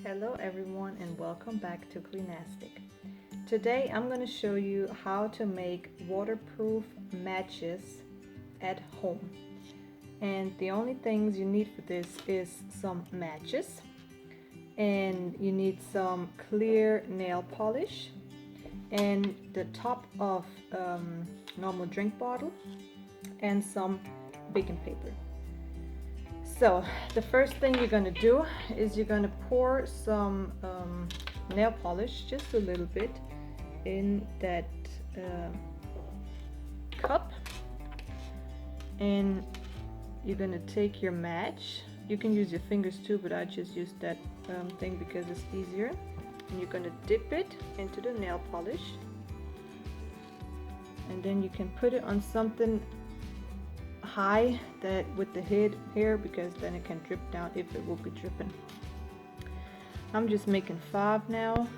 Hello everyone and welcome back to Cleanastic. Today I'm going to show you how to make waterproof matches at home. And the only things you need for this is some matches, and you need some clear nail polish, and the top of normal drink bottle, and some baking paper. So the first thing you're going to do is you're going to pour some nail polish, just a little bit, in that cup, and you're going to take your match. You can use your fingers too, but I just use that thing because it's easier. And you're going to dip it into the nail polish, and then you can put it on something high that with the head here, because then it can drip down if it will be dripping. I'm just making 5 now.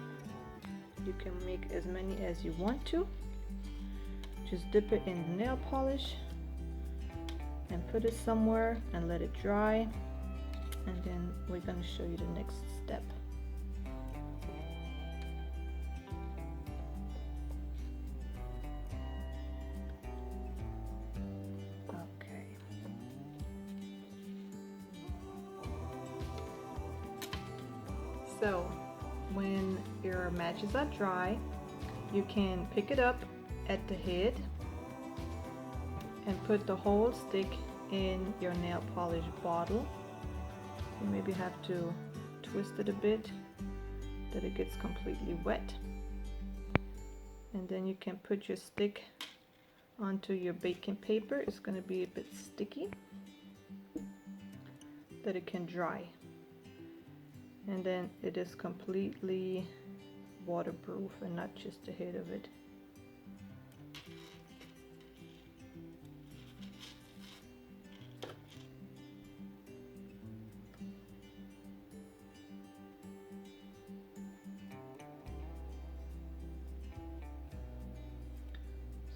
You can make as many as you want to. Just dip it in the nail polish and put it somewhere and let it dry, and then we're going to show you the next step. So when your matches are dry, you can pick it up at the head and put the whole stick in your nail polish bottle. You maybe have to twist it a bit that it gets completely wet, and then you can put your stick onto your baking paper. It's going to be a bit sticky that it can dry, and then it is completely waterproof and not just the head of it.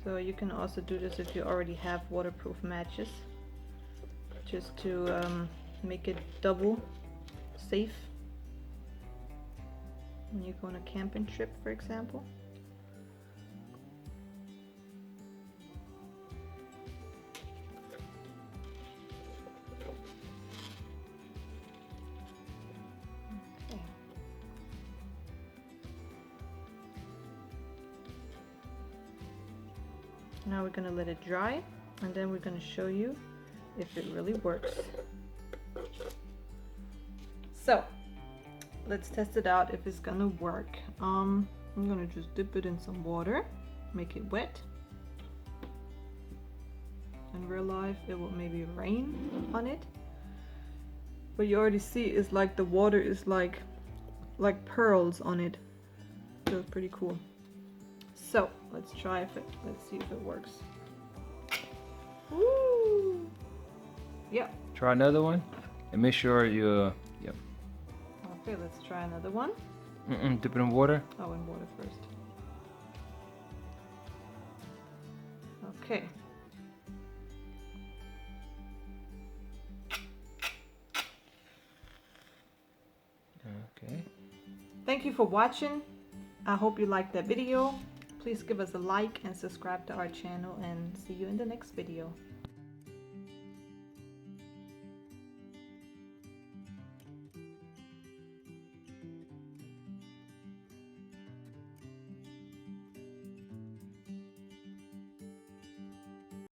So you can also do this if you already have waterproof matches, just to make it double safe when you go on a camping trip, for example. Okay. Now we're going to let it dry, and then we're going to show you if it really works. So let's test it out if it's gonna work. I'm gonna just dip it in some water, make it wet. In real life it will maybe rain on it, but you already see it's like the water is like pearls on it, so it's pretty cool. So let's see if it works. Woo! Yep. Try another one and make sure you Okay, let's try another one. Dip it in water. Oh, in water first. Okay. Okay. Thank you for watching. I hope you liked that video. Please give us a like and subscribe to our channel, and see you in the next video.